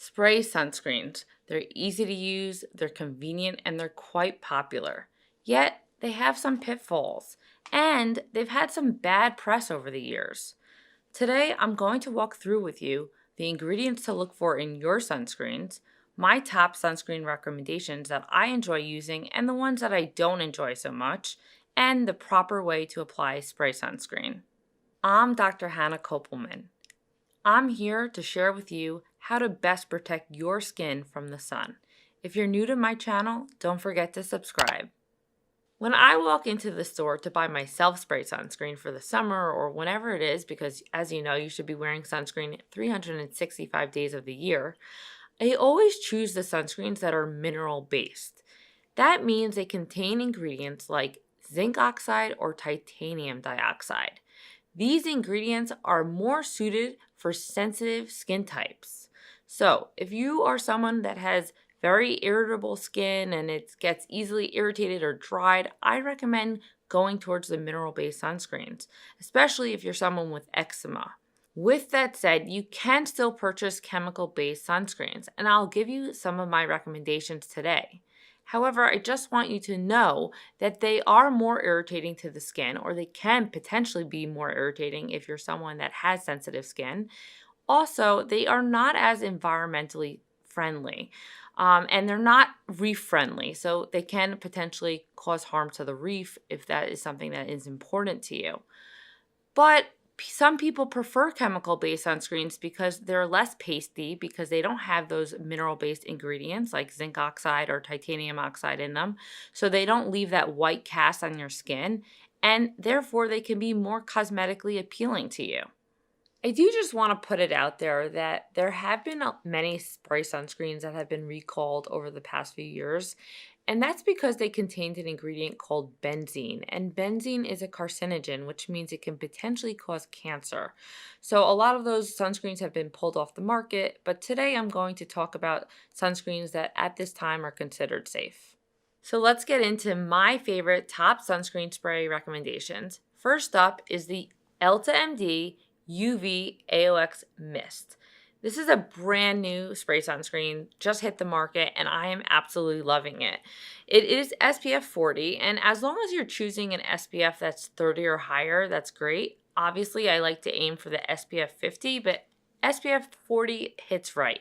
Spray sunscreens. They're easy to use, they're convenient, and they're quite popular. Yet, they have some pitfalls, and they've had some bad press over the years. Today, I'm going to walk through with you the ingredients to look for in your sunscreens, my top sunscreen recommendations that I enjoy using and the ones that I don't enjoy so much, and the proper way to apply spray sunscreen. I'm Dr. Hannah Kopelman. I'm here to share with you how to best protect your skin from the sun. If you're new to my channel, don't forget to subscribe. When I walk into the store to buy myself spray sunscreen for the summer or whenever it is, because as you know, you should be wearing sunscreen 365 days of the year, I always choose the sunscreens that are mineral based. That means they contain ingredients like zinc oxide or titanium dioxide. These ingredients are more suited for sensitive skin types. So if you are someone that has very irritable skin and it gets easily irritated or dried, I recommend going towards the mineral-based sunscreens, especially if you're someone with eczema. With that said, you can still purchase chemical-based sunscreens, and I'll give you some of my recommendations today. However, I just want you to know that they are more irritating to the skin, or they can potentially be more irritating if you're someone that has sensitive skin. Also, they are not as environmentally friendly, and they're not reef friendly, so they can potentially cause harm to the reef if that is something that is important to you. But some people prefer chemical-based sunscreens because they're less pasty, because they don't have those mineral-based ingredients like zinc oxide or titanium oxide in them. So they don't leave that white cast on your skin, and therefore they can be more cosmetically appealing to you. I do just want to put it out there that there have been many spray sunscreens that have been recalled over the past few years, and that's because they contained an ingredient called benzene. And benzene is a carcinogen, which means it can potentially cause cancer. So a lot of those sunscreens have been pulled off the market, but today I'm going to talk about sunscreens that at this time are considered safe. So let's get into my favorite top sunscreen spray recommendations. First up is the EltaMD UV AOX Mist. This is a brand new spray sunscreen, just hit the market, and I am absolutely loving it. It is SPF 40, and as long as you're choosing an SPF that's 30 or higher, that's great. Obviously, I like to aim for the SPF 50, but SPF 40 hits right.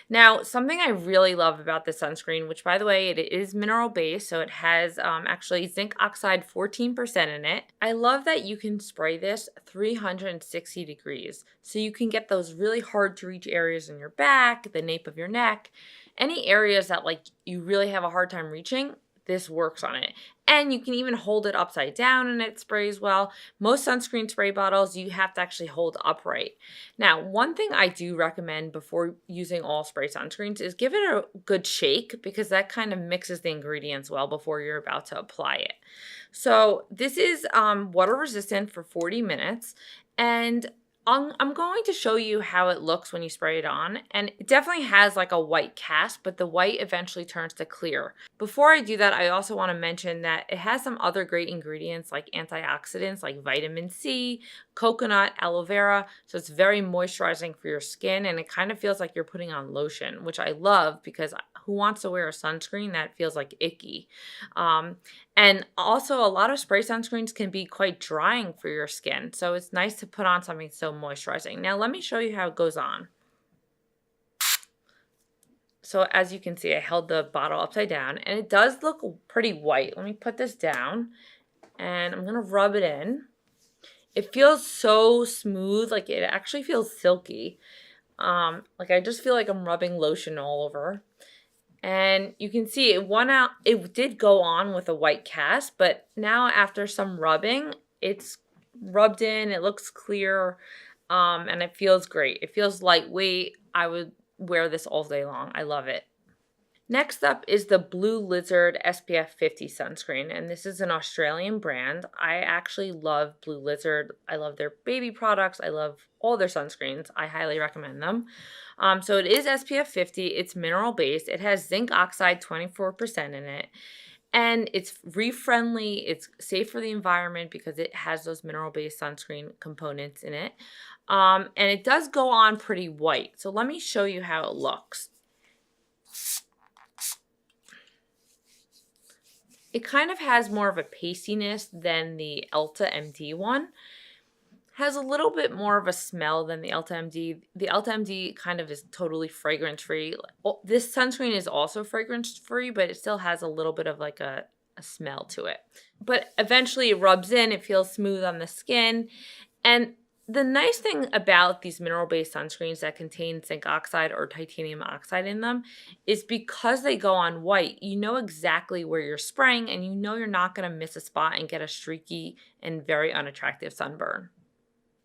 Now, something I really love about this sunscreen, which by the way, it is mineral based, so it has actually zinc oxide 14% in it. I love that you can spray this 360 degrees. So you can get those really hard to reach areas in your back, the nape of your neck, any areas that like you really have a hard time reaching. This works on it. And you can even hold it upside down and it sprays well. Most sunscreen spray bottles, you have to actually hold upright. Now, one thing I do recommend before using all spray sunscreens is give it a good shake, because that kind of mixes the ingredients well before you're about to apply it. So this is water resistant for 40 minutes, and I'm going to show you how it looks when you spray it on, and it definitely has like a white cast, but the white eventually turns to clear. Before I do that, I also want to mention that it has some other great ingredients like antioxidants like vitamin C, coconut, aloe vera, so it's very moisturizing for your skin, and it kind of feels like you're putting on lotion, which I love because who wants to wear a sunscreen that feels like icky? And also a lot of spray sunscreens can be quite drying for your skin, so it's nice to put on something so moisturizing. Now let me show you how it goes on. So as you can see, I held the bottle upside down and it does look pretty white. Let me put this down and I'm gonna rub it in. It feels so smooth, like it actually feels silky. Like I just feel like I'm rubbing lotion all over. And you can see it won out. It did go on with a white cast, but now after some rubbing, it's rubbed in, it looks clear, and it feels great. It feels lightweight. I would wear this all day long. I love it. Next up is the Blue Lizard SPF 50 sunscreen, and this is an Australian brand. I actually love Blue Lizard. I love their baby products. I love all their sunscreens. I highly recommend them. So it is SPF 50. It's mineral based. It has zinc oxide 24% in it. And it's reef friendly. It's safe for the environment because it has those mineral based sunscreen components in it. And it does go on pretty white. So let me show you how it looks. It kind of has more of a pastiness than the EltaMD one. Has a little bit more of a smell than the EltaMD. The EltaMD kind of is totally fragrance free. This sunscreen is also fragrance free, but it still has a little bit of like a smell to it. But eventually it rubs in, it feels smooth on the skin. And the nice thing about these mineral-based sunscreens that contain zinc oxide or titanium oxide in them is because they go on white, you know exactly where you're spraying and you know you're not going to miss a spot and get a streaky and very unattractive sunburn.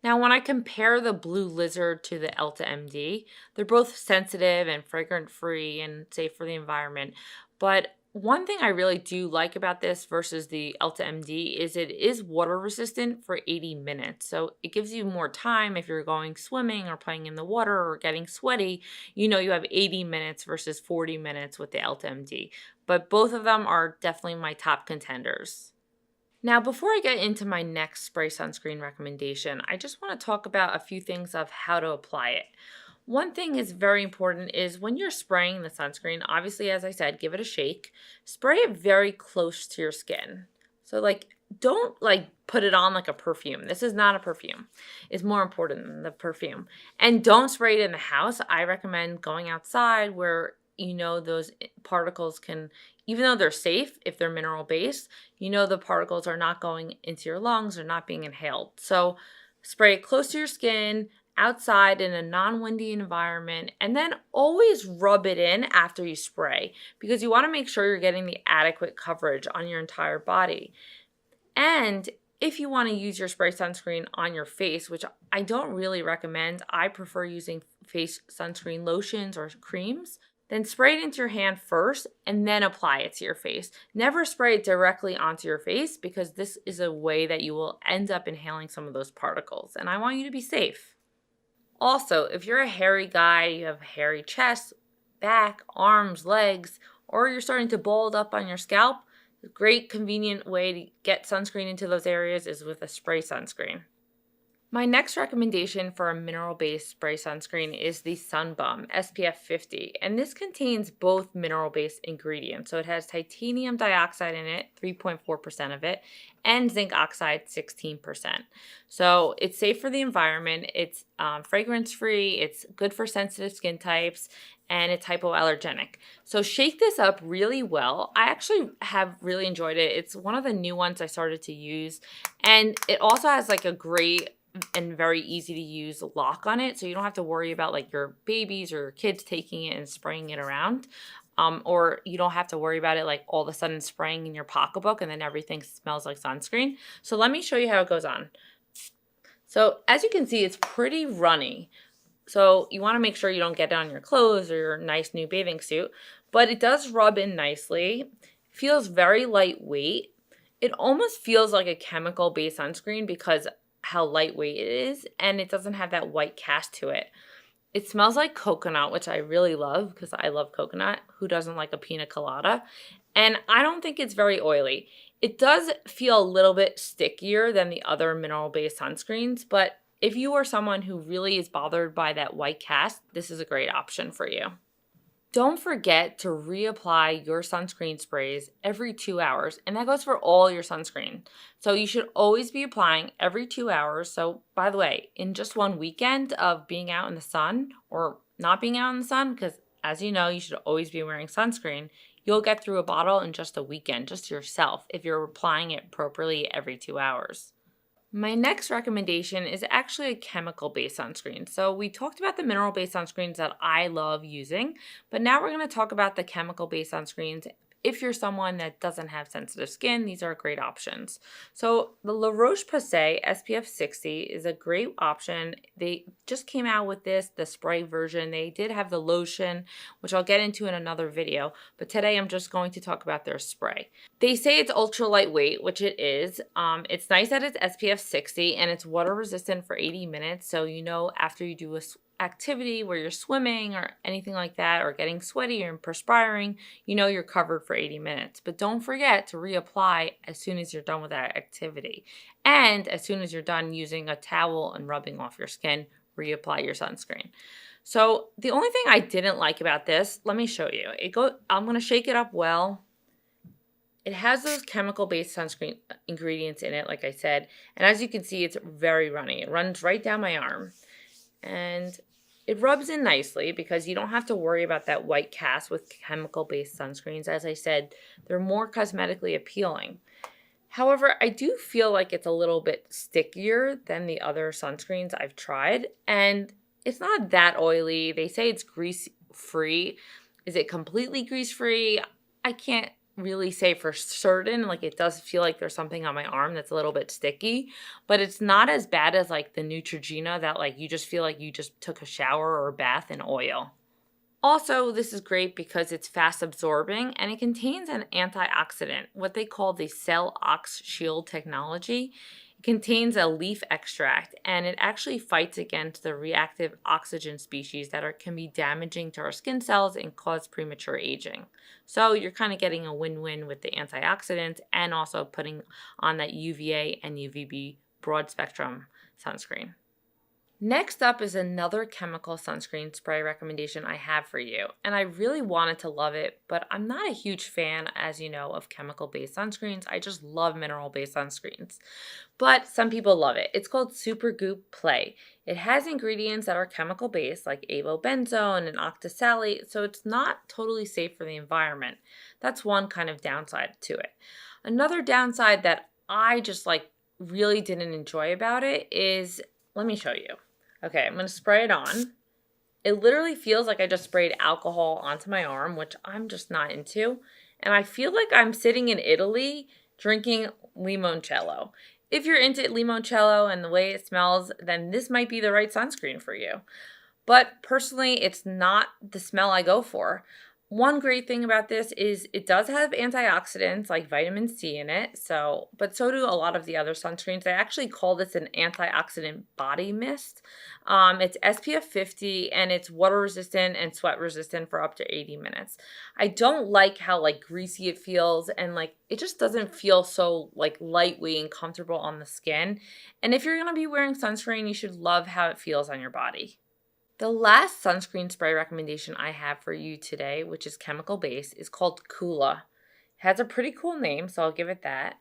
Now, when I compare the Blue Lizard to the EltaMD, they're both sensitive and fragrance-free and safe for the environment. But one thing I really do like about this versus the EltaMD is it is water resistant for 80 minutes. So it gives you more time if you're going swimming or playing in the water or getting sweaty. You know you have 80 minutes versus 40 minutes with the EltaMD. But both of them are definitely my top contenders. Now, before I get into my next spray sunscreen recommendation, I just want to talk about a few things of how to apply it. One thing is very important is when you're spraying the sunscreen, obviously, as I said, give it a shake. Spray it very close to your skin. So don't put it on like a perfume. This is not a perfume. It's more important than the perfume. And don't spray it in the house. I recommend going outside where you know those particles can, even though they're safe if they're mineral based, you know the particles are not going into your lungs or not being inhaled. So spray it close to your skin, outside in a non-windy environment, and then always rub it in after you spray because you want to make sure you're getting the adequate coverage on your entire body. And if you want to use your spray sunscreen on your face, which I don't really recommend, I prefer using face sunscreen lotions or creams, then spray it into your hand first and then apply it to your face. Never spray it directly onto your face because this is a way that you will end up inhaling some of those particles, and I want you to be safe. Also, if you're a hairy guy, you have a hairy chest, back, arms, legs, or you're starting to bald up on your scalp, a great convenient way to get sunscreen into those areas is with a spray sunscreen. My next recommendation for a mineral-based spray sunscreen is the Sun Bum SPF 50, and this contains both mineral-based ingredients. So it has titanium dioxide in it, 3.4% of it, and zinc oxide, 16%. So it's safe for the environment, it's fragrance-free, it's good for sensitive skin types, and it's hypoallergenic. So shake this up really well. I actually have really enjoyed it. It's one of the new ones I started to use, and it also has like a great and very easy to use lock on it, so you don't have to worry about like your babies or your kids taking it and spraying it around, or you don't have to worry about it like all of a sudden spraying in your pocketbook and then everything smells like sunscreen. So let me show you how it goes on. So as you can see, it's pretty runny, so you want to make sure you don't get it on your clothes or your nice new bathing suit, but it does rub in nicely. Feels very lightweight. It almost feels like a chemical based sunscreen because how lightweight it is, and it doesn't have that white cast to it. It smells like coconut, which I really love because I love coconut. Who doesn't like a pina colada? And I don't think it's very oily. It does feel a little bit stickier than the other mineral-based sunscreens, but if you are someone who really is bothered by that white cast, this is a great option for you. Don't forget to reapply your sunscreen sprays every 2 hours, and that goes for all your sunscreen. So you should always be applying every 2 hours. So by the way, in just one weekend of being out in the sun or not being out in the sun, because as you know, you should always be wearing sunscreen, you'll get through a bottle in just a weekend, just yourself, if you're applying it appropriately every 2 hours. My next recommendation is actually a chemical-based sunscreen. So we talked about the mineral-based sunscreens that I love using, but now we're going to talk about the chemical-based sunscreens. If you're someone that doesn't have sensitive skin, these are great options. So the Roche Posay SPF 60 is a great option. They just came out with this, the spray version. They did have the lotion, which I'll get into in another video, but today I'm just going to talk about their spray. They say it's ultra lightweight, which it is. It's nice that it's SPF 60 and it's water resistant for 80 minutes. So you know after you do activity where you're swimming or anything like that, or getting sweaty or perspiring, you know you're covered for 80 minutes. But don't forget to reapply as soon as you're done with that activity. And as soon as you're done using a towel and rubbing off your skin, reapply your sunscreen. So the only thing I didn't like about this, let me show you. I'm going to shake it up well. It has those chemical-based sunscreen ingredients in it, like I said. And as you can see, it's very runny. It runs right down my arm. And it rubs in nicely because you don't have to worry about that white cast with chemical-based sunscreens. As I said, they're more cosmetically appealing. However, I do feel like it's a little bit stickier than the other sunscreens I've tried. And it's not that oily. They say it's grease-free. Is it completely grease-free? I can't really say for certain. Like, it does feel like there's something on my arm that's a little bit sticky, but it's not as bad as like the Neutrogena that like you just feel like you just took a shower or a bath in oil. Also, this is great because it's fast absorbing and it contains an antioxidant, what they call the Cell Ox Shield technology. It contains a leaf extract and it actually fights against the reactive oxygen species that can be damaging to our skin cells and cause premature aging. So you're kind of getting a win-win with the antioxidants and also putting on that UVA and UVB broad spectrum sunscreen. Next up is another chemical sunscreen spray recommendation I have for you. And I really wanted to love it, but I'm not a huge fan, as you know, of chemical-based sunscreens. I just love mineral-based sunscreens. But some people love it. It's called SuperGoop Play. It has ingredients that are chemical-based like avobenzone and octisalate, so it's not totally safe for the environment. That's one kind of downside to it. Another downside that I just really didn't enjoy about it is, let me show you. Okay, I'm going to spray it on. It literally feels like I just sprayed alcohol onto my arm, which I'm just not into. And I feel like I'm sitting in Italy drinking limoncello. If you're into limoncello and the way it smells, then this might be the right sunscreen for you. But personally, it's not the smell I go for. One great thing about this is it does have antioxidants like vitamin C in it, but so do a lot of the other sunscreens. They actually call this an antioxidant body mist. It's SPF 50 and it's water resistant and sweat resistant for up to 80 minutes. I don't like how greasy it feels and it just doesn't feel so lightweight and comfortable on the skin. And if you're going to be wearing sunscreen, you should love how it feels on your body. The last sunscreen spray recommendation I have for you today, which is chemical-based, is called Coola. It has a pretty cool name, so I'll give it that.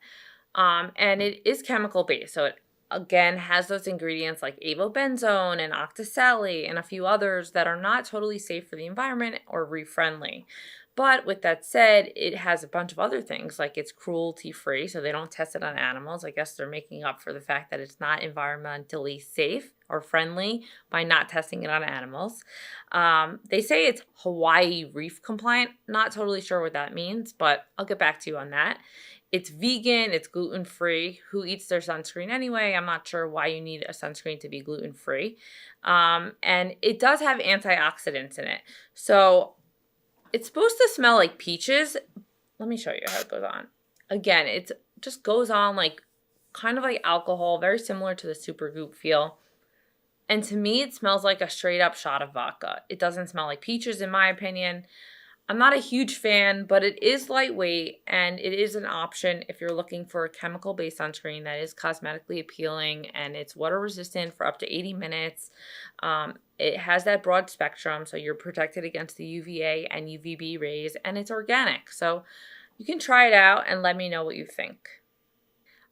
And it is chemical-based, so it, again, has those ingredients like avobenzone and octisalate and a few others that are not totally safe for the environment or reef-friendly. But with that said, it has a bunch of other things, like it's cruelty-free, so they don't test it on animals. I guess they're making up for the fact that it's not environmentally safe or friendly by not testing it on animals. They say it's Hawaii reef compliant. Not totally sure what that means, but I'll get back to you on that. It's vegan, it's gluten-free. Who eats their sunscreen anyway? I'm not sure why you need a sunscreen to be gluten-free. And it does have antioxidants in it. So it's supposed to smell like peaches. Let me show you how it goes on. Again, it just goes on kind of like alcohol, very similar to the SuperGoop feel. And to me, it smells like a straight up shot of vodka. It doesn't smell like peaches in my opinion. I'm not a huge fan, but it is lightweight and it is an option if you're looking for a chemical-based sunscreen that is cosmetically appealing and it's water resistant for up to 80 minutes. It has that broad spectrum, so you're protected against the UVA and UVB rays, and it's organic. So you can try it out and let me know what you think.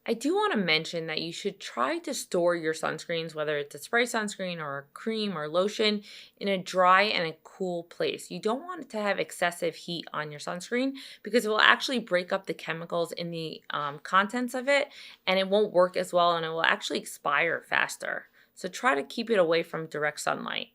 I do want to mention that you should try to store your sunscreens, whether it's a spray sunscreen or a cream or lotion, in a dry and a cool place. You don't want it to have excessive heat on your sunscreen because it will actually break up the chemicals in the contents of it and it won't work as well and it will actually expire faster. So try to keep it away from direct sunlight.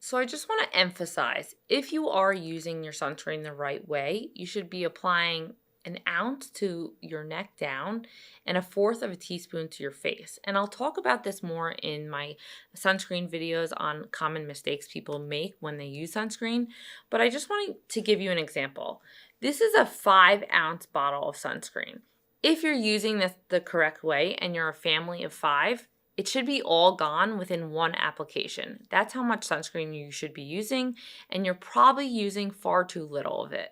So I just want to emphasize, if you are using your sunscreen the right way, you should be applying an ounce to your neck down and 1/4 of a teaspoon to your face. And I'll talk about this more in my sunscreen videos on common mistakes people make when they use sunscreen. But I just wanted to give you an example. This is a 5-ounce bottle of sunscreen. If you're using this the correct way and you're a family of 5, It should be all gone within one application. That's how much sunscreen you should be using, and you're probably using far too little of it.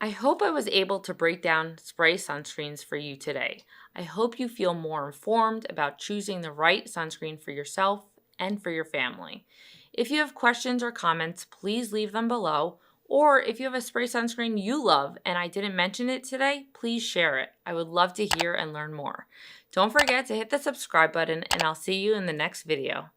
I hope I was able to break down spray sunscreens for you today. I hope you feel more informed about choosing the right sunscreen for yourself and for your family. If you have questions or comments, please leave them below. Or if you have a spray sunscreen you love and I didn't mention it today, please share it. I would love to hear and learn more. Don't forget to hit the subscribe button, and I'll see you in the next video.